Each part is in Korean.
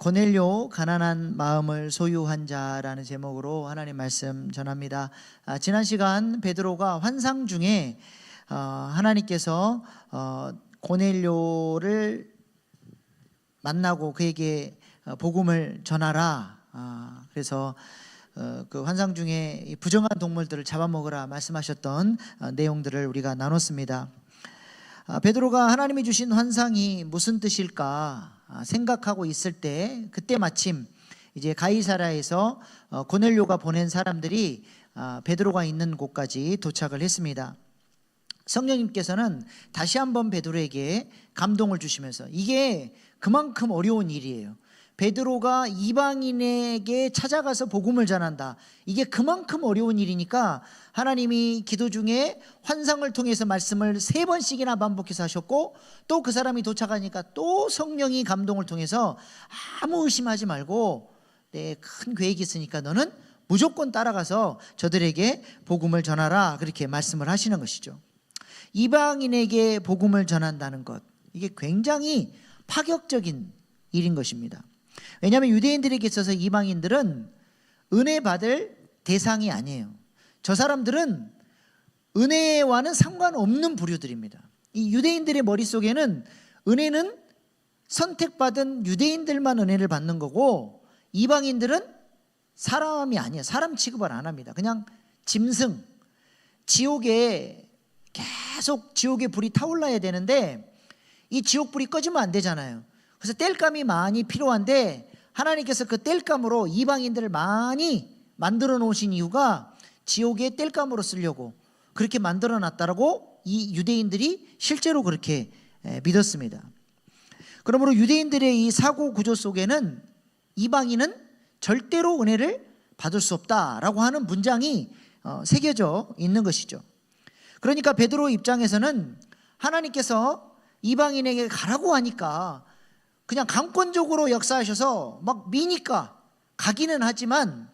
고넬료 가난한 마음을 소유한 자라는 제목으로 하나님 말씀 전합니다. 지난 시간 베드로가 환상 중에 하나님께서 고넬료를 만나고 그에게 복음을 전하라. 그래서 그 환상 중에 부정한 동물들을 잡아먹으라 말씀하셨던 내용들을 우리가 나눴습니다. 베드로가 하나님이 주신 환상이 무슨 뜻일까 생각하고 있을 때 그때 마침 이제 가이사랴에서 고넬료가 보낸 사람들이 베드로가 있는 곳까지 도착을 했습니다. 성령님께서는 다시 한번 베드로에게 감동을 주시면서 이게 그만큼 어려운 일이에요. 베드로가 이방인에게 찾아가서 복음을 전한다. 이게 그만큼 어려운 일이니까 하나님이 기도 중에 환상을 통해서 말씀을 3번씩이나 반복해서 하셨고 또 그 사람이 도착하니까 또 성령이 감동을 통해서 아무 의심하지 말고 내 큰 계획이 있으니까 너는 무조건 따라가서 저들에게 복음을 전하라 그렇게 말씀을 하시는 것이죠. 이방인에게 복음을 전한다는 것, 이게 굉장히 파격적인 일인 것입니다. 왜냐하면 유대인들에게 있어서 이방인들은 은혜 받을 대상이 아니에요. 저 사람들은 은혜와는 상관없는 부류들입니다. 이 유대인들의 머릿속에는 은혜는 선택받은 유대인들만 은혜를 받는 거고 이방인들은 사람이 아니에요. 사람 취급을 안 합니다. 그냥 짐승, 지옥에 계속 지옥의 불이 타올라야 되는데 이 지옥 불이 꺼지면 안 되잖아요. 그래서 땔감이 많이 필요한데 하나님께서 그 땔감으로 이방인들을 많이 만들어 놓으신 이유가 지옥의 땔감으로 쓰려고 그렇게 만들어 놨다라고 이 유대인들이 실제로 그렇게 믿었습니다. 그러므로 유대인들의 이 사고 구조 속에는 이방인은 절대로 은혜를 받을 수 없다라고 하는 문장이 새겨져 있는 것이죠. 그러니까 베드로 입장에서는 하나님께서 이방인에게 가라고 하니까 그냥 강권적으로 역사하셔서 막 미니까 가기는 하지만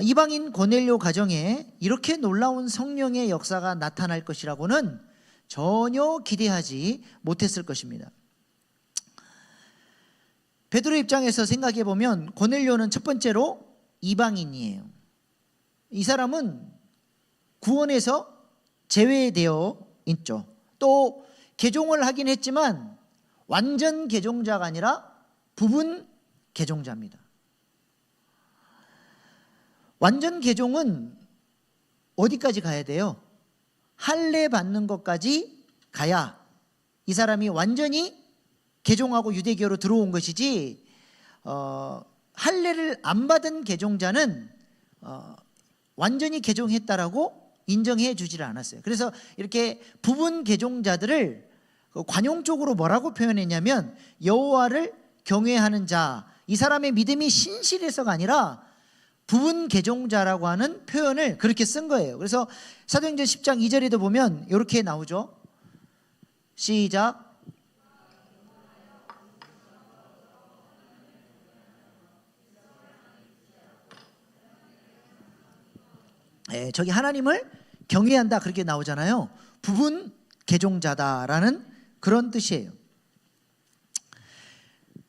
이방인 고넬료 가정에 이렇게 놀라운 성령의 역사가 나타날 것이라고는 전혀 기대하지 못했을 것입니다. 베드로 입장에서 생각해 보면 고넬료는 첫 번째로 이방인이에요. 이 사람은 구원에서 제외되어 있죠. 또 개종을 하긴 했지만 완전 개종자가 아니라 부분 개종자입니다. 완전 개종은 어디까지 가야 돼요? 할례 받는 것까지 가야 이 사람이 완전히 개종하고 유대교로 들어온 것이지 할례를 안 받은 개종자는 완전히 개종했다라고 인정해 주지를 않았어요. 그래서 이렇게 부분 개종자들을 관용적으로 뭐라고 표현했냐면 여호와를 경외하는 자, 이 사람의 믿음이 신실해서가 아니라 부분 개종자라고 하는 표현을 그렇게 쓴 거예요. 그래서 사도행전 10장 2절에도 보면 이렇게 나오죠. 시작. 저기 하나님을 경외한다 그렇게 나오잖아요. 부분 개종자다라는 그런 뜻이에요.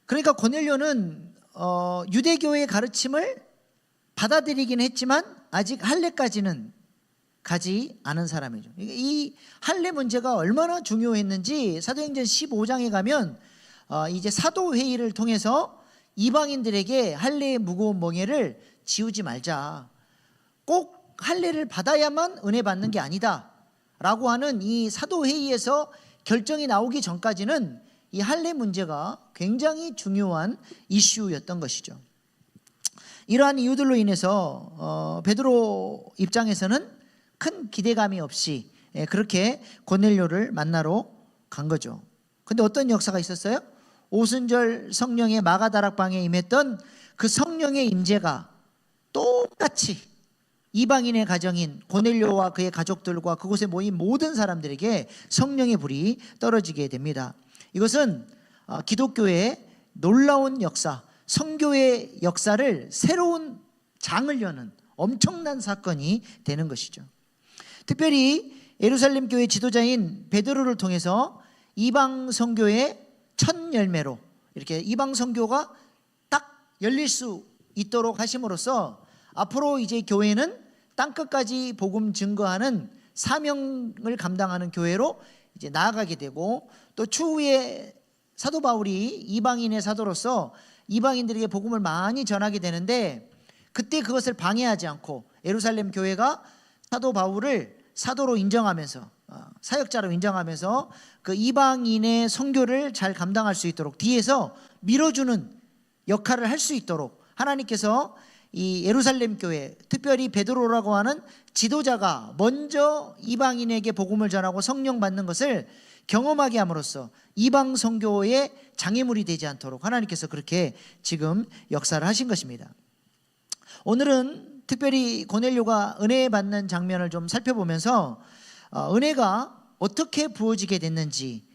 그러니까 고넬료는 유대교의 가르침을 받아들이긴 했지만 아직 할례까지는 가지 않은 사람이죠. 이 할례 문제가 얼마나 중요했는지 사도행전 15장에 가면 이제 사도회의를 통해서 이방인들에게 할례의 무거운 멍에를 지우지 말자. 꼭 할례를 받아야만 은혜 받는 게 아니다 라고 하는 이 사도회의에서 결정이 나오기 전까지는 이 할례 문제가 굉장히 중요한 이슈였던 것이죠. 이러한 이유들로 인해서 베드로 입장에서는 큰 기대감이 없이 그렇게 고넬료를 만나러 간 거죠. 근데 어떤 역사가 있었어요? 오순절 성령의 마가다락방에 임했던 그 성령의 임재가 똑같이 이방인의 가정인 고넬료와 그의 가족들과 그곳에 모인 모든 사람들에게 성령의 불이 떨어지게 됩니다. 이것은 기독교의 놀라운 역사, 성교의 역사를 새로운 장을 여는 엄청난 사건이 되는 것이죠. 특별히 예루살렘 교회 지도자인 베드로를 통해서 이방 선교의 첫 열매로 이렇게 이방 선교가 열릴 수 있도록 하심으로써 앞으로 이제 교회는 땅끝까지 복음 증거하는 사명을 감당하는 교회로 이제 나아가게 되고, 또 추후에 사도 바울이 이방인의 사도로서 이방인들에게 복음을 많이 전하게 되는데, 그때 그것을 방해하지 않고 예루살렘 교회가 사도 바울을 사도로 인정하면서, 사역자로 인정하면서 그 이방인의 선교를 잘 감당할 수 있도록 뒤에서 밀어주는 역할을 할 수 있도록 하나님께서 이 예루살렘 교회, 특별히 베드로라고 하는 지도자가 먼저 이방인에게 복음을 전하고 성령 받는 것을 경험하게 함으로써 이방 선교의 장애물이 되지 않도록 하나님께서 그렇게 지금 역사를 하신 것입니다. 오늘은 특별히 고넬료가 은혜 받는 장면을 좀 살펴보면서 은혜가 어떻게 부어지게 됐는지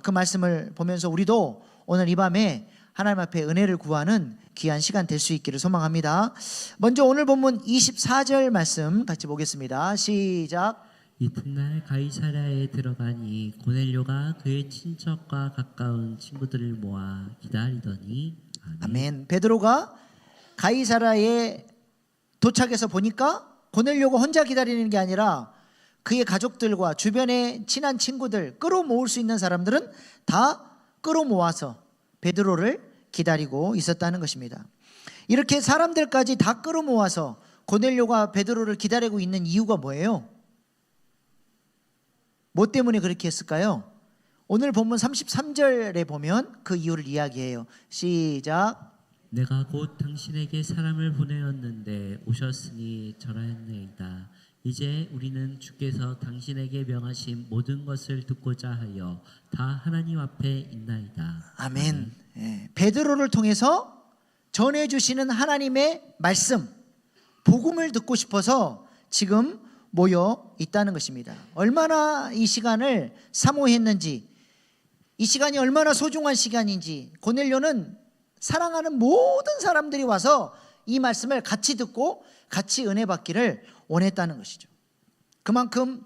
그 말씀을 보면서 우리도 오늘 이 밤에 하나님 앞에 은혜를 구하는 귀한 시간 될 수 있기를 소망합니다. 먼저 오늘 본문 24절 말씀 같이 보겠습니다. 시작. 이튿날 가이사랴에 들어가니 고넬료가 그의 친척과 가까운 친구들을 모아 기다리더니. 아멘. 베드로가 가이사랴에 도착해서 보니까 고넬료가 혼자 기다리는 게 아니라 그의 가족들과 주변의 친한 친구들, 끌어모을 수 있는 사람들은 다 끌어모아서 베드로를 기다리고 있었다는 것입니다. 이렇게 사람들까지 다 끌어모아서 고넬료가 베드로를 기다리고 있는 이유가 뭐예요? 뭐 때문에 그렇게 했을까요? 오늘 본문 33절에 보면 그 이유를 이야기해요. 시작. 내가 곧 당신에게 사람을 보내었는데 오셨으니 절하였나이다. 이제 우리는 주께서 당신에게 명하신 모든 것을 듣고자 하여 다 하나님 앞에 있나이다. 아멘. 예, 베드로를 통해서 전해주시는 하나님의 말씀, 복음을 듣고 싶어서 지금 모여 있다는 것입니다. 얼마나 이 시간을 사모했는지, 이 시간이 얼마나 소중한 시간인지 고넬료는 사랑하는 모든 사람들이 와서 이 말씀을 같이 듣고 같이 은혜 받기를 원했다는 것이죠. 그만큼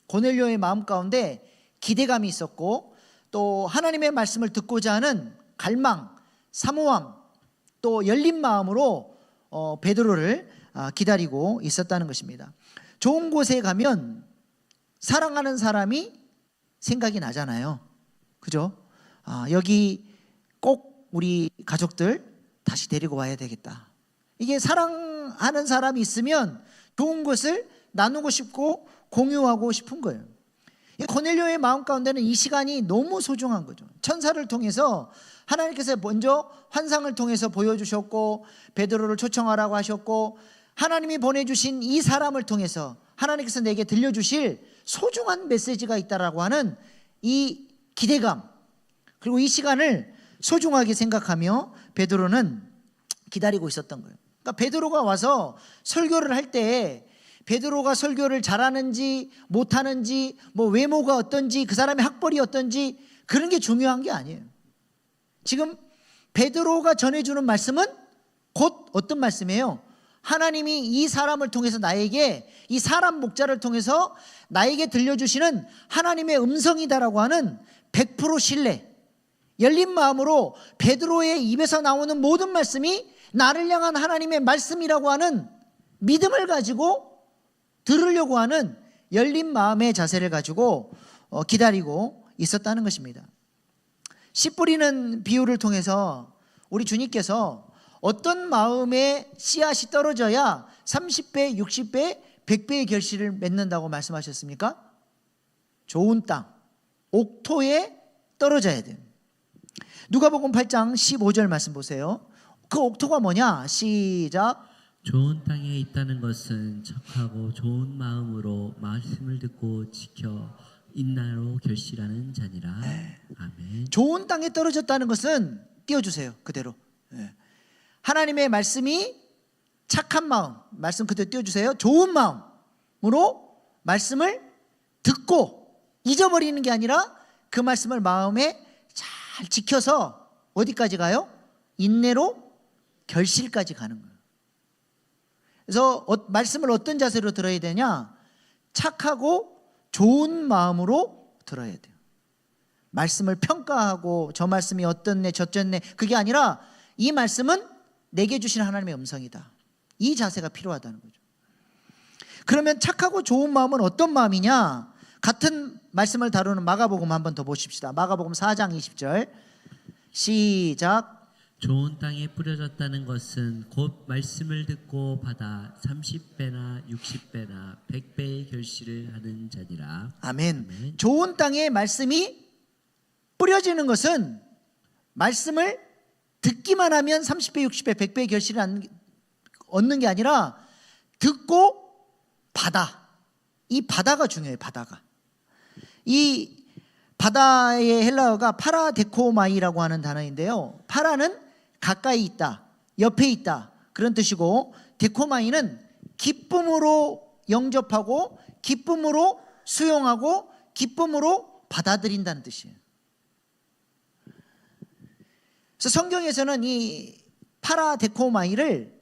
고넬료의 마음 가운데 기대감이 있었고, 또 하나님의 말씀을 듣고자 하는 갈망, 사모함, 또 열린 마음으로 베드로를 기다리고 있었다는 것입니다. 좋은 곳에 가면 사랑하는 사람이 생각이 나잖아요. 그죠? 여기 꼭 우리 가족들 다시 데리고 와야 되겠다. 이게 사랑하는 사람이 있으면 좋은 것을 나누고 싶고 공유하고 싶은 거예요. 고넬료의 마음 가운데는 이 시간이 너무 소중한 거죠. 천사를 통해서 하나님께서 먼저 환상을 통해서 보여주셨고, 베드로를 초청하라고 하셨고, 하나님이 보내주신 이 사람을 통해서 하나님께서 내게 들려주실 소중한 메시지가 있다라고 하는 이 기대감, 그리고 이 시간을 소중하게 생각하며 베드로는 기다리고 있었던 거예요. 그러니까 베드로가 와서 설교를 할 때 베드로가 설교를 잘하는지 못하는지, 뭐 외모가 어떤지, 그 사람의 학벌이 어떤지, 그런 게 중요한 게 아니에요. 지금 베드로가 전해주는 말씀은 곧 어떤 말씀이에요? 하나님이 이 사람을 통해서 나에게, 이 사람 목자를 통해서 나에게 들려주시는 하나님의 음성이다라고 하는 100% 신뢰, 열린 마음으로 베드로의 입에서 나오는 모든 말씀이 나를 향한 하나님의 말씀이라고 하는 믿음을 가지고 들으려고 하는 열린 마음의 자세를 가지고 기다리고 있었다는 것입니다. 씨 뿌리는 비유를 통해서 우리 주님께서 어떤 마음의 씨앗이 떨어져야 30배, 60배, 100배의 결실을 맺는다고 말씀하셨습니까? 좋은 땅, 옥토에 떨어져야 돼요. 누가복음 8장 15절 말씀 보세요. 그 옥토가 뭐냐? 시작. 좋은 땅에 있다는 것은 착하고 좋은 마음으로 말씀을 듣고 지켜 인나로 결실하는 자니라. 아멘. 좋은 땅에 떨어졌다는 것은 띄워주세요. 그대로. 하나님의 말씀이 착한 마음, 말씀 그대로 띄워주세요. 좋은 마음으로 말씀을 듣고 잊어버리는 게 아니라 그 말씀을 마음에 잘 지켜서 어디까지 가요? 인내로 결실까지 가는 거예요. 그래서 말씀을 어떤 자세로 들어야 되냐? 착하고 좋은 마음으로 들어야 돼요. 말씀을 평가하고 저 말씀이 어떻네 저쩌네, 그게 아니라 이 말씀은 내게 주신 하나님의 음성이다. 이 자세가 필요하다는 거죠. 그러면 착하고 좋은 마음은 어떤 마음이냐? 같은 말씀을 다루는 마가복음 한번 더 보십시다. 마가복음 4장 20절 시작. 좋은 땅에 뿌려졌다는 것은 곧 말씀을 듣고 받아 30배나 60배나 100배의 결실을 하는 자니라. 아멘. 아멘. 좋은 땅에 말씀이 뿌려지는 것은 말씀을 듣기만 하면 30배, 60배, 100배의 결실을 얻는 게 아니라 듣고 받아. 이 바다가 중요해요. 바다가. 이 바다의 헬라어가 파라데코마이라고 하는 단어인데요. 파라는 가까이 있다, 옆에 있다 그런 뜻이고, 데코마이는 기쁨으로 영접하고 기쁨으로 수용하고 기쁨으로 받아들인다는 뜻이에요. 그래서 성경에서는 이 파라데코마이를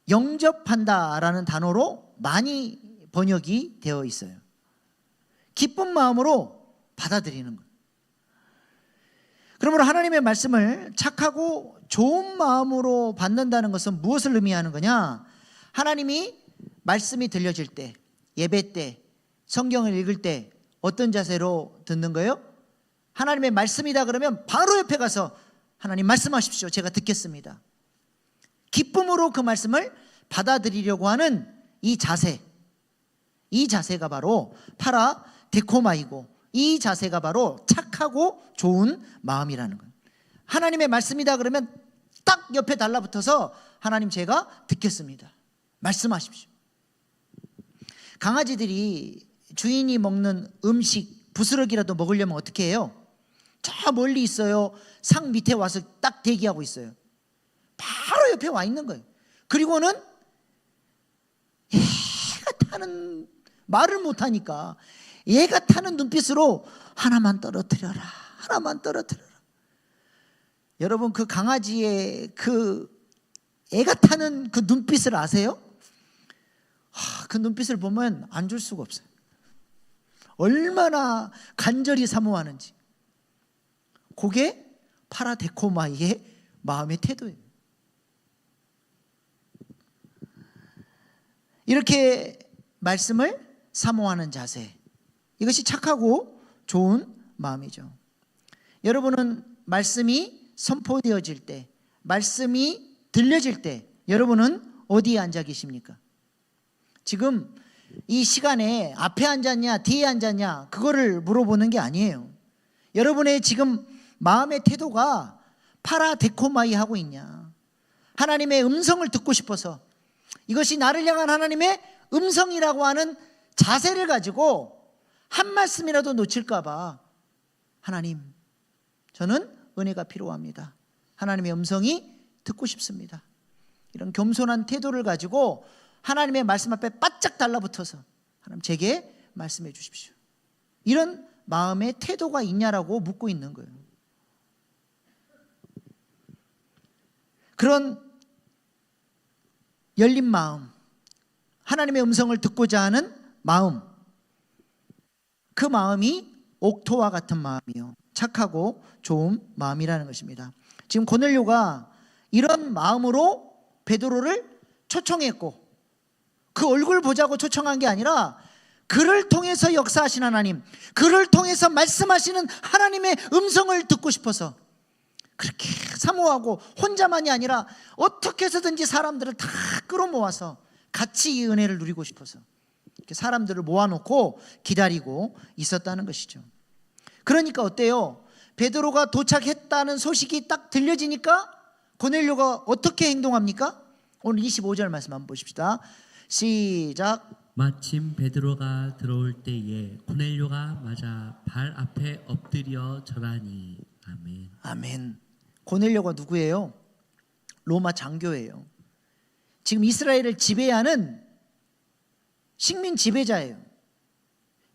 영접한다라는 단어로 많이 번역이 되어 있어요. 기쁜 마음으로 받아들이는 것. 그러므로 하나님의 말씀을 착하고 좋은 마음으로 받는다는 것은 무엇을 의미하는 거냐? 하나님이 말씀이 들려질 때, 예배 때, 성경을 읽을 때 어떤 자세로 듣는 거예요? 하나님의 말씀이다 그러면 바로 옆에 가서 하나님 말씀하십시오. 제가 듣겠습니다. 기쁨으로 그 말씀을 받아들이려고 하는 이 자세, 이 자세가 바로 파라데코마이고, 이 자세가 바로 착하고 좋은 마음이라는 거예요. 하나님의 말씀이다 그러면 딱 옆에 달라붙어서 하나님 제가 듣겠습니다. 말씀하십시오. 강아지들이 주인이 먹는 음식 부스러기라도 먹으려면 어떻게 해요? 저 멀리 있어요. 상 밑에 와서 딱 대기하고 있어요. 바로 옆에 와 있는 거예요. 그리고는 얘가 타는, 말을 못하니까 얘가 타는 눈빛으로 하나만 떨어뜨려라, 하나만 떨어뜨려라. 여러분, 그 강아지의 그 애가 타는 그 눈빛을 아세요? 그 눈빛을 보면 안 줄 수가 없어요. 얼마나 간절히 사모하는지. 그게 파라데코마이의 마음의 태도예요. 이렇게 말씀을 사모하는 자세, 이것이 착하고 좋은 마음이죠. 여러분은 말씀이 선포되어질 때, 말씀이 들려질 때 여러분은 어디에 앉아 계십니까? 지금 이 시간에 앞에 앉았냐 뒤에 앉았냐 그거를 물어보는 게 아니에요. 여러분의 지금 마음의 태도가 파라데코마이 하고 있냐, 하나님의 음성을 듣고 싶어서, 이것이 나를 향한 하나님의 음성이라고 하는 자세를 가지고 한 말씀이라도 놓칠까 봐, 하나님 저는 은혜가 필요합니다, 하나님의 음성이 듣고 싶습니다, 이런 겸손한 태도를 가지고 하나님의 말씀 앞에 바짝 달라붙어서 하나님 제게 말씀해 주십시오, 이런 마음의 태도가 있냐라고 묻고 있는 거예요. 그런 열린 마음, 하나님의 음성을 듣고자 하는 마음, 그 마음이 옥토와 같은 마음이요, 착하고 좋은 마음이라는 것입니다. 지금 고넬료가 이런 마음으로 베드로를 초청했고, 그 얼굴 보자고 초청한 게 아니라 그를 통해서 역사하신 하나님, 그를 통해서 말씀하시는 하나님의 음성을 듣고 싶어서 그렇게 사모하고, 혼자만이 아니라 어떻게 해서든지 사람들을 다 끌어모아서 같이 이 은혜를 누리고 싶어서 이렇게 사람들을 모아놓고 기다리고 있었다는 것이죠. 그러니까 어때요? 베드로가 도착했다는 소식이 딱 들려지니까 고넬료가 어떻게 행동합니까? 오늘 25절 말씀 한번 보십시다. 시작. 마침 베드로가 들어올 때에 고넬료가 맞아 발 앞에 엎드려 절하니. 아멘. 아멘. 고넬료가 누구예요? 로마 장교예요. 지금 이스라엘을 지배하는 식민 지배자예요.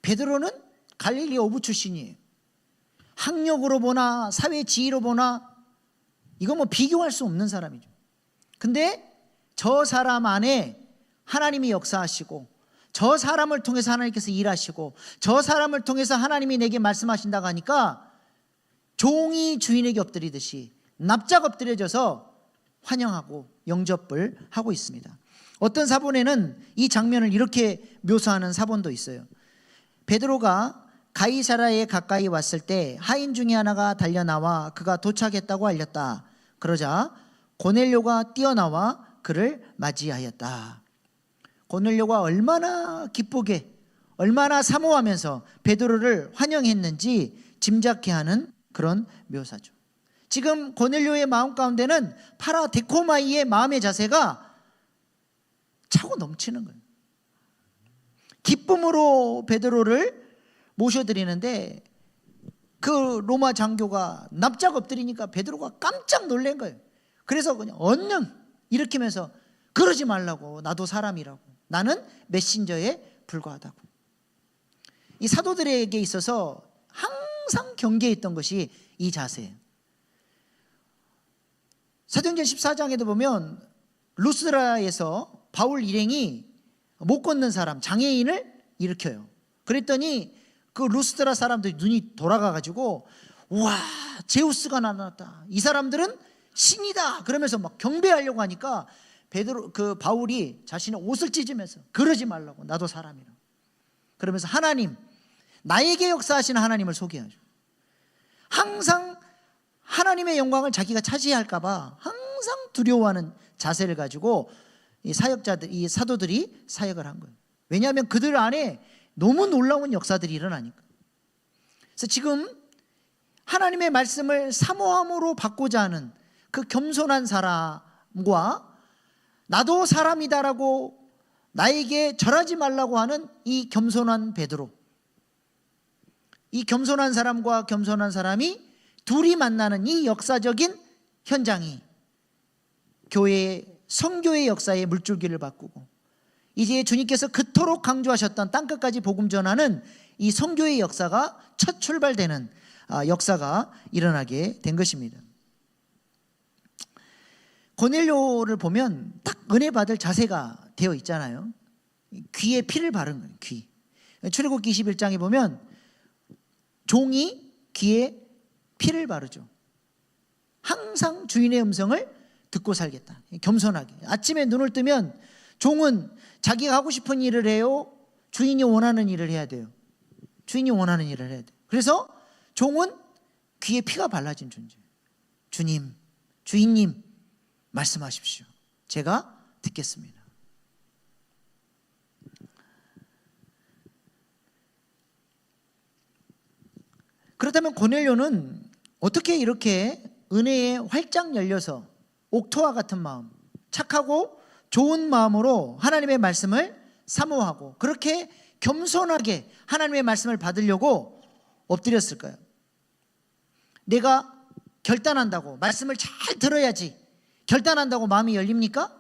베드로는 갈릴리 어부 출신이에요. 학력으로 보나 사회 지위로 보나 이거 뭐 비교할 수 없는 사람이죠. 근데 저 사람 안에 하나님이 역사하시고, 저 사람을 통해서 하나님께서 일하시고, 저 사람을 통해서 하나님이 내게 말씀하신다고 하니까 종이 주인에게 엎드리듯이 납작 엎드려져서 환영하고 영접을 하고 있습니다. 어떤 사본에는 이 장면을 이렇게 묘사하는 사본도 있어요. 베드로가 가이사라에 가까이 왔을 때 하인 중에 하나가 달려나와 그가 도착했다고 알렸다. 그러자 고넬료가 뛰어나와 그를 맞이하였다. 고넬료가 얼마나 기쁘게, 얼마나 사모하면서 베드로를 환영했는지 짐작케 하는 그런 묘사죠. 지금 고넬료의 마음 가운데는 파라데코마이의 마음의 자세가 차고 넘치는 거예요. 기쁨으로 베드로를 모셔드리는데 그 로마 장교가 납작 엎드리니까 베드로가 깜짝 놀란 거예요. 그래서 그냥 얼른 일으키면서 그러지 말라고, 나도 사람이라고, 나는 메신저에 불과하다고. 이 사도들에게 있어서 항상 경계했던 것이 이 자세예요. 사도행전 14장에도 보면 루스드라에서 바울 일행이 못 걷는 사람, 장애인을 일으켜요. 그랬더니 그 루스드라 사람들이 눈이 돌아가가지고 우와, 제우스가 나타났다, 이 사람들은 신이다 그러면서 막 경배하려고 하니까 바울이 자신의 옷을 찢으면서 그러지 말라고, 나도 사람이라고 그러면서 하나님, 나에게 역사하시는 하나님을 소개하죠. 항상 하나님의 영광을 자기가 차지할까 봐 항상 두려워하는 자세를 가지고 이 사역자들, 이 사도들이 사역을 한 거예요. 왜냐하면 그들 안에 너무 놀라운 역사들이 일어나니까. 그래서 지금 하나님의 말씀을 사모함으로 받고자 하는 그 겸손한 사람과 나도 사람이다라고 나에게 절하지 말라고 하는 이 겸손한 베드로, 이 겸손한 사람과 겸손한 사람이 둘이 만나는 이 역사적인 현장이 성교의 역사의 물줄기를 바꾸고 이제 주님께서 그토록 강조하셨던 땅끝까지 복음 전하는 이 성교의 역사가 첫 출발되는 역사가 일어나게 된 것입니다. 고넬료를 보면 딱 은혜 받을 자세가 되어 있잖아요. 귀에 피를 바른 거예요. 귀. 출애굽기 21장에 보면 종이 귀에 피를 바르죠. 항상 주인의 음성을 듣고 살겠다. 겸손하게. 아침에 눈을 뜨면 종은 자기가 하고 싶은 일을 해요? 주인이 원하는 일을 해야 돼요? 주인이 원하는 일을 해야 돼요. 그래서 종은 귀에 피가 발라진 존재예요. 주님, 주인님 말씀하십시오. 제가 듣겠습니다. 그렇다면 고넬료는 어떻게 이렇게 은혜에 활짝 열려서 옥토와 같은 마음, 착하고 좋은 마음으로 하나님의 말씀을 사모하고 그렇게 겸손하게 하나님의 말씀을 받으려고 엎드렸을까요? 내가 결단한다고, 말씀을 잘 들어야지 결단한다고 마음이 열립니까?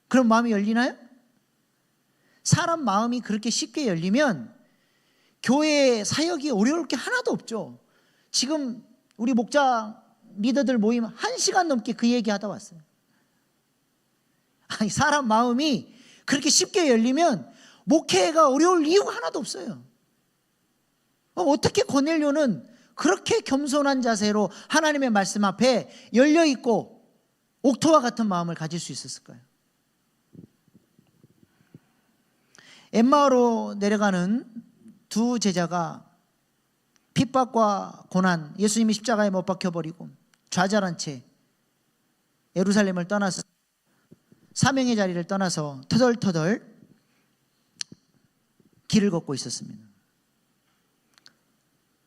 그럼 마음이 열리나요? 사람 마음이 그렇게 쉽게 열리면 교회 사역이 어려울 게 하나도 없죠. 지금 우리 목자 리더들 모임 1시간 넘게 그 얘기하다 왔어요. 아니, 사람 마음이 그렇게 쉽게 열리면 목회가 어려울 이유가 하나도 없어요. 어떻게 고넬료는 그렇게 겸손한 자세로 하나님의 말씀 앞에 열려있고 옥토와 같은 마음을 가질 수 있었을까요? 엠마오로 내려가는 두 제자가 핍박과 고난, 예수님이 십자가에 못 박혀버리고 좌절한 채 예루살렘을 떠나서 사명의 자리를 떠나서 터덜터덜 길을 걷고 있었습니다.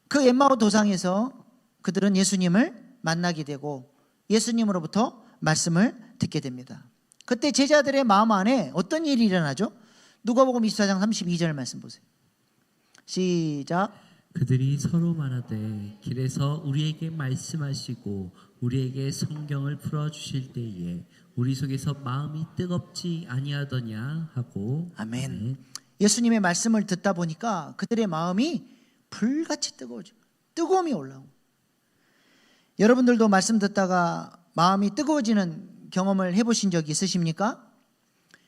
그 엠마오 도상에서 그들은 예수님을 만나게 되고 예수님으로부터 말씀을 듣게 됩니다. 그때 제자들의 마음 안에 어떤 일이 일어나죠? 누가복음 24장 32절 말씀 보세요. 시작. 그들이 서로 말하되 길에서 우리에게 말씀하시고 우리에게 성경을 풀어주실 때에 우리 속에서 마음이 뜨겁지 아니하더냐 하고. 아멘. 예수님의 말씀을 듣다 보니까 그들의 마음이 불같이 뜨거워지고 뜨거움이 올라오고, 여러분들도 말씀 듣다가 마음이 뜨거워지는 경험을 해보신 적 있으십니까?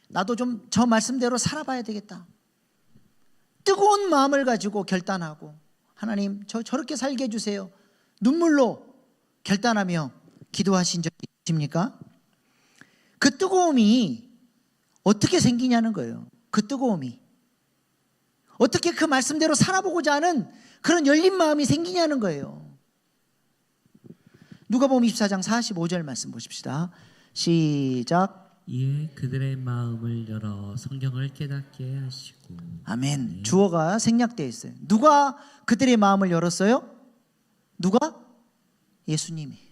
나도 좀 저 말씀대로 살아봐야 되겠다. 뜨거운 마음을 가지고 결단하고 하나님 저렇게 살게 해주세요. 눈물로 결단하며 기도하신 적이 있습니까? 그 뜨거움이 어떻게 생기냐는 거예요. 그 뜨거움이 어떻게 그 말씀대로 살아보고자 하는 그런 열린 마음이 생기냐는 거예요. 누가복음 24장 45절 말씀 보십시다. 시작. 이에 그들의 마음을 열어 성경을 깨닫게 하시고. 아멘. 주어가 생략되어 있어요. 누가 그들의 마음을 열었어요? 누가? 예수님이.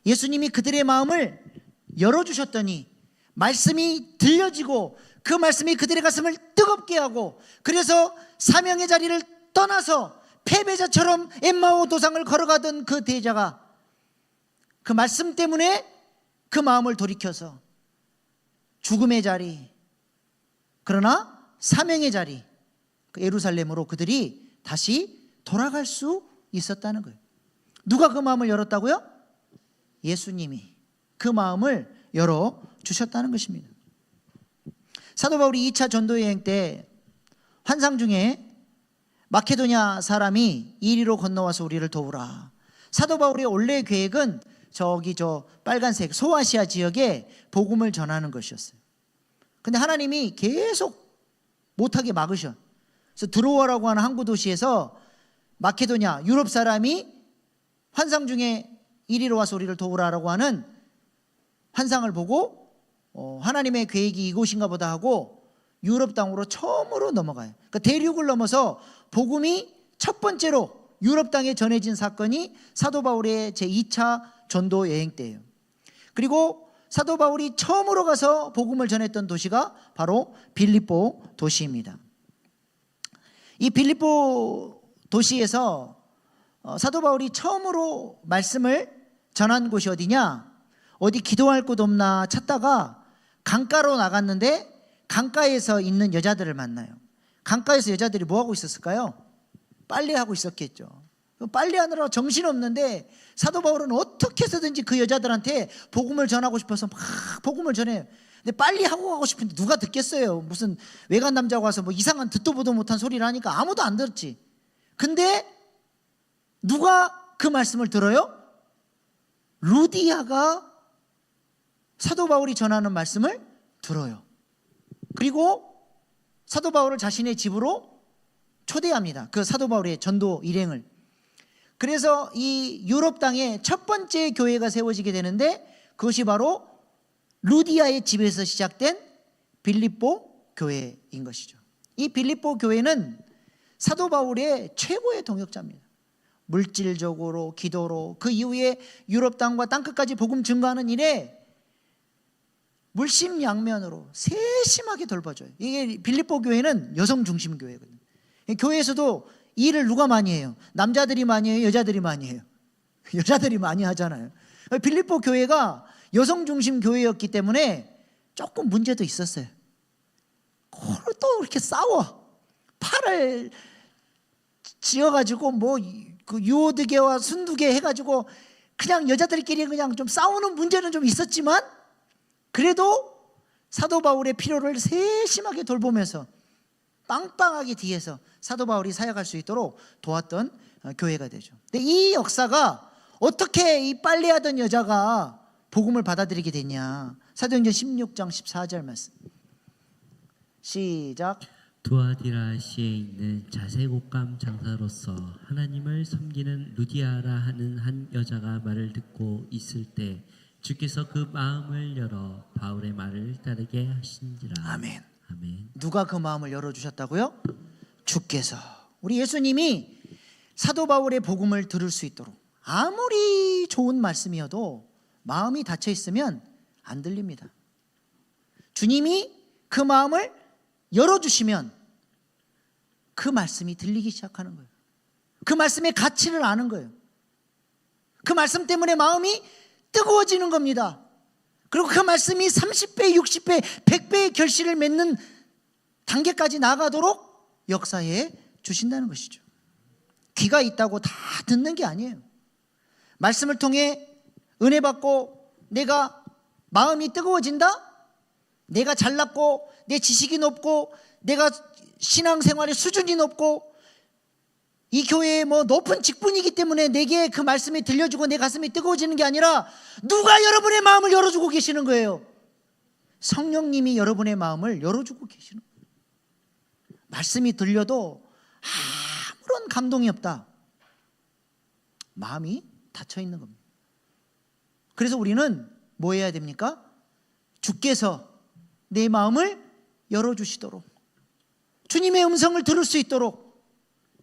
예수님이 그들의 마음을 열어주셨더니 말씀이 들려지고 그 말씀이 그들의 가슴을 뜨겁게 하고, 그래서 사명의 자리를 떠나서 패배자처럼 엠마오 도상을 걸어가던 그 대자가 그 말씀 때문에 그 마음을 돌이켜서 죽음의 자리, 그러나 사명의 자리, 그 예루살렘으로 그들이 다시 돌아갈 수 있었다는 거예요. 누가 그 마음을 열었다고요? 예수님이 그 마음을 열어주셨다는 것입니다. 사도 바울이 2차 전도 여행 때 환상 중에 마케도냐 사람이 이리로 건너와서 우리를 도우라. 사도 바울의 원래 계획은 저기 저 빨간색 소아시아 지역에 복음을 전하는 것이었어요. 근데 하나님이 계속 못하게 막으셔. 그래서 드로아라고 하는 항구 도시에서 마케도냐 유럽 사람이 환상 중에 이리로 와서 우리를 도우라라고 하는 환상을 보고 하나님의 계획이 이곳인가 보다 하고 유럽 땅으로 처음으로 넘어가요. 그러니까 대륙을 넘어서 복음이 첫 번째로 유럽 땅에 전해진 사건이 사도 바울의 제2차 전도 여행 때예요. 그리고 사도 바울이 처음으로 가서 복음을 전했던 도시가 바로 빌립보 도시입니다. 이 빌립보 도시에서 사도 바울이 처음으로 말씀을 전한 곳이 어디냐? 어디 기도할 곳 없나 찾다가 강가로 나갔는데 강가에서 있는 여자들을 만나요. 강가에서 여자들이 뭐하고 있었을까요? 빨래하고 있었겠죠. 빨래하느라 정신없는데 사도 바울은 어떻게 해서든지 그 여자들한테 복음을 전하고 싶어서 막 복음을 전해요. 근데 빨리 하고 가고 싶은데 누가 듣겠어요? 무슨 외간 남자가 와서 뭐 이상한 듣도 보도 못한 소리를 하니까 아무도 안 들었지. 근데 누가 그 말씀을 들어요? 루디아가 사도 바울이 전하는 말씀을 들어요. 그리고 사도 바울을 자신의 집으로 초대합니다. 그 사도 바울의 전도 일행을. 그래서 이 유럽 땅에 첫 번째 교회가 세워지게 되는데 그것이 바로 루디아의 집에서 시작된 빌립보 교회인 것이죠. 이 빌립보 교회는 사도 바울의 최고의 동역자입니다. 물질적으로, 기도로, 그 이후에 유럽 땅과 땅끝까지 복음 증거하는 일에 물심양면으로 세심하게 돌봐줘요. 이게 빌립보 교회는 여성 중심 교회거든요. 교회에서도 일을 누가 많이 해요? 남자들이 많이 해요? 여자들이 많이 해요? 여자들이 많이 하잖아요. 빌립보 교회가 여성 중심 교회였기 때문에 조금 문제도 있었어요. 그걸 또 이렇게 싸워. 팔을 지어가지고 뭐 그 유오드게와 순두게 해가지고 그냥 여자들끼리 그냥 좀 싸우는 문제는 좀 있었지만 그래도 사도 바울의 필요를 세심하게 돌보면서 빵빵하게 뒤에서 사도 바울이 사역할 수 있도록 도왔던 교회가 되죠. 근데 이 역사가 어떻게 이 빨래하던 여자가 복음을 받아들이게 됐냐? 사도행전 16장 14절 말씀. 시작. 두아디라시에 있는 자색옷감 장사로서 하나님을 섬기는 루디아라 하는 한 여자가 말을 듣고 있을 때 주께서 그 마음을 열어 바울의 말을 따르게 하신지라. 아멘. 아멘. 누가 그 마음을 열어주셨다고요? 주께서. 우리 예수님이 사도 바울의 복음을 들을 수 있도록 아무리 좋은 말씀이어도 마음이 닫혀 있으면 안 들립니다. 주님이 그 마음을 열어주시면 그 말씀이 들리기 시작하는 거예요. 그 말씀의 가치를 아는 거예요. 그 말씀 때문에 마음이 뜨거워지는 겁니다. 그리고 그 말씀이 30배, 60배, 100배의 결실을 맺는 단계까지 나가도록 역사해 주신다는 것이죠. 귀가 있다고 다 듣는 게 아니에요. 말씀을 통해 은혜 받고 내가 마음이 뜨거워진다? 내가 잘났고 내 지식이 높고 내가 신앙생활의 수준이 높고 이 교회의 뭐 높은 직분이기 때문에 내게 그 말씀이 들려주고 내 가슴이 뜨거워지는 게 아니라 누가 여러분의 마음을 열어주고 계시는 거예요? 성령님이 여러분의 마음을 열어주고 계시는 거예요. 말씀이 들려도 아무런 감동이 없다. 마음이 닫혀 있는 겁니다. 그래서 우리는 뭐 해야 됩니까? 주께서 내 마음을 열어주시도록, 주님의 음성을 들을 수 있도록,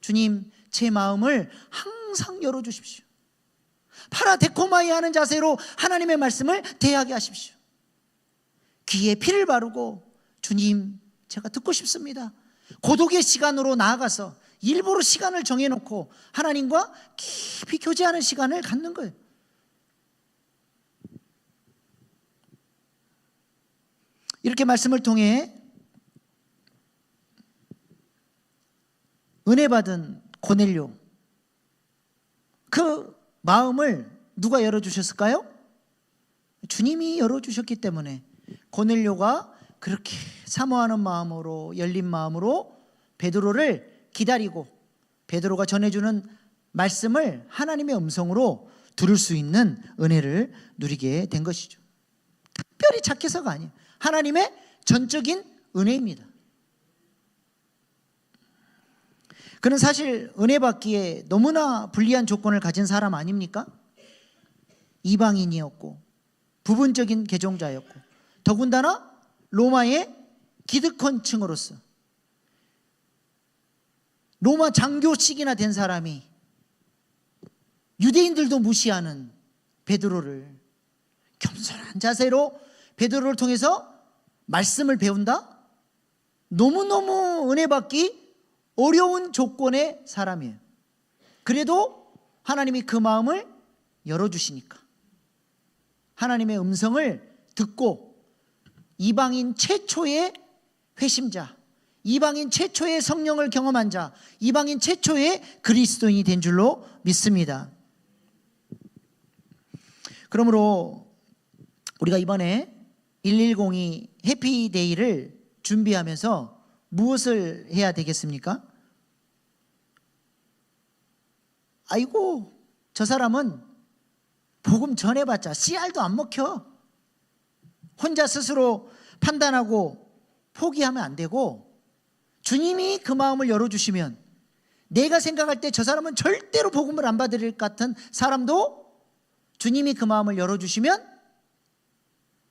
주님 제 마음을 항상 열어주십시오. 파라데코마이 하는 자세로 하나님의 말씀을 대하게 하십시오. 귀에 피를 바르고 주님 제가 듣고 싶습니다. 고독의 시간으로 나아가서 일부러 시간을 정해놓고 하나님과 깊이 교제하는 시간을 갖는 거예요. 이렇게 말씀을 통해 은혜 받은 고넬료, 그 마음을 누가 열어주셨을까요? 주님이 열어주셨기 때문에 고넬료가 그렇게 사모하는 마음으로, 열린 마음으로 베드로를 기다리고 베드로가 전해주는 말씀을 하나님의 음성으로 들을 수 있는 은혜를 누리게 된 것이죠. 특별히 착해서가 아니에요. 하나님의 전적인 은혜입니다. 그는 사실 은혜 받기에 너무나 불리한 조건을 가진 사람 아닙니까? 이방인이었고 부분적인 개종자였고 더군다나 로마의 기득권층으로서 로마 장교식이나 된 사람이 유대인들도 무시하는 베드로를 겸손한 자세로 베드로를 통해서 말씀을 배운다? 너무너무 은혜 받기 어려운 조건의 사람이에요. 그래도 하나님이 그 마음을 열어주시니까 하나님의 음성을 듣고 이방인 최초의 회심자, 이방인 최초의 성령을 경험한 자, 이방인 최초의 그리스도인이 된 줄로 믿습니다. 그러므로 우리가 이번에 110이 해피데이를 준비하면서 무엇을 해야 되겠습니까? 아이고 저 사람은 복음 전해봤자 씨알도 안 먹혀. 혼자 스스로 판단하고 포기하면 안 되고 주님이 그 마음을 열어주시면 내가 생각할 때 저 사람은 절대로 복음을 안 받을 것 같은 사람도 주님이 그 마음을 열어주시면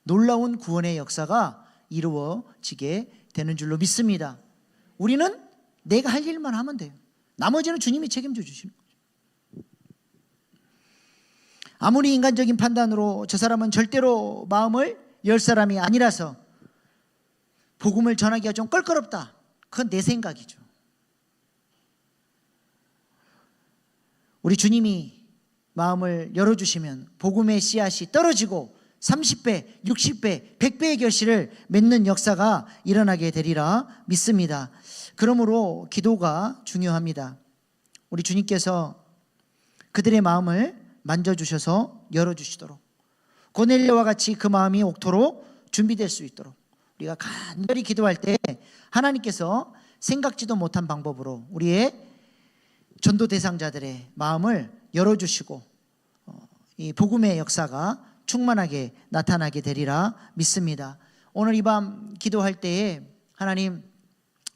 놀라운 구원의 역사가 이루어지게 되는 줄로 믿습니다. 우리는 내가 할 일만 하면 돼요. 나머지는 주님이 책임져 주시는 거죠. 아무리 인간적인 판단으로 저 사람은 절대로 마음을 열 사람이 아니라서 복음을 전하기가 좀 껄끄럽다. 그건 내 생각이죠. 우리 주님이 마음을 열어주시면 복음의 씨앗이 떨어지고 30배, 60배, 100배의 결실을 맺는 역사가 일어나게 되리라 믿습니다. 그러므로 기도가 중요합니다. 우리 주님께서 그들의 마음을 만져주셔서 열어주시도록 고넬료와 같이 그 마음이 옥토로 준비될 수 있도록 우리가 간절히 기도할 때 하나님께서 생각지도 못한 방법으로 우리의 전도 대상자들의 마음을 열어주시고 이 복음의 역사가 충만하게 나타나게 되리라 믿습니다. 오늘 이 밤 기도할 때에 하나님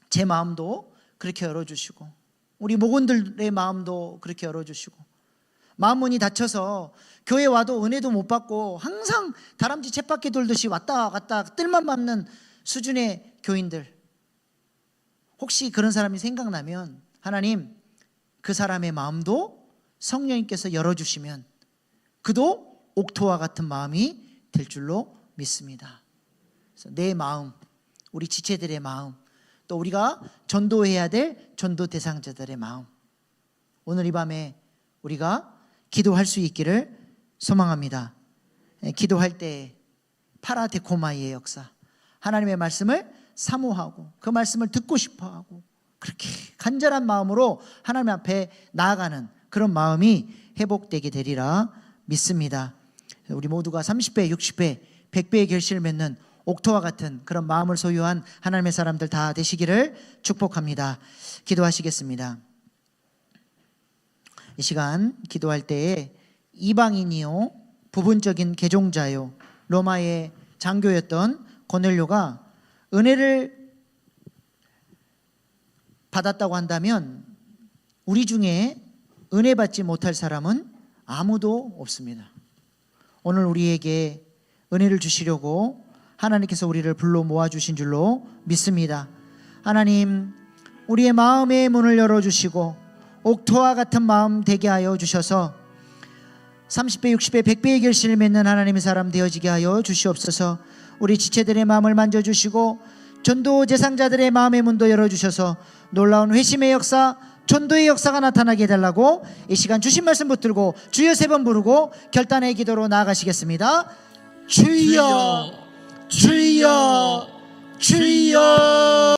제 마음도 그렇게 열어주시고 우리 목원들의 마음도 그렇게 열어주시고 마음 문이 닫혀서 교회 와도 은혜도 못 받고 항상 다람쥐 쳇바퀴 돌듯이 왔다 갔다 뜰만 맞는 수준의 교인들, 혹시 그런 사람이 생각나면 하나님 그 사람의 마음도 성령님께서 열어주시면 그도 옥토와 같은 마음이 될 줄로 믿습니다. 그래서 내 마음, 우리 지체들의 마음, 또 우리가 전도해야 될 전도 대상자들의 마음, 오늘 이 밤에 우리가 기도할 수 있기를 소망합니다. 기도할 때 파라데코마이의 역사, 하나님의 말씀을 사모하고 그 말씀을 듣고 싶어하고 그렇게 간절한 마음으로 하나님 앞에 나아가는 그런 마음이 회복되게 되리라 믿습니다. 우리 모두가 30배, 60배, 100배의 결실을 맺는 옥토와 같은 그런 마음을 소유한 하나님의 사람들 다 되시기를 축복합니다. 기도하시겠습니다. 이 시간 기도할 때에 이방인이요 부분적인 개종자요 로마의 장교였던 고넬료가 은혜를 받았다고 한다면 우리 중에 은혜 받지 못할 사람은 아무도 없습니다. 오늘 우리에게 은혜를 주시려고 하나님께서 우리를 불러 모아주신 줄로 믿습니다. 하나님, 우리의 마음의 문을 열어주시고 옥토와 같은 마음 되게 하여 주셔서 30배, 60배, 100배의 결실을 맺는 하나님의 사람 되어지게 하여 주시옵소서. 우리 지체들의 마음을 만져주시고 전도 제상자들의 마음의 문도 열어주셔서 놀라운 회심의 역사, 전도의 역사가 나타나게 해달라고 이 시간 주신 말씀 붙들고 주여 3번 부르고 결단의 기도로 나아가시겠습니다. 주여, 주여, 주여.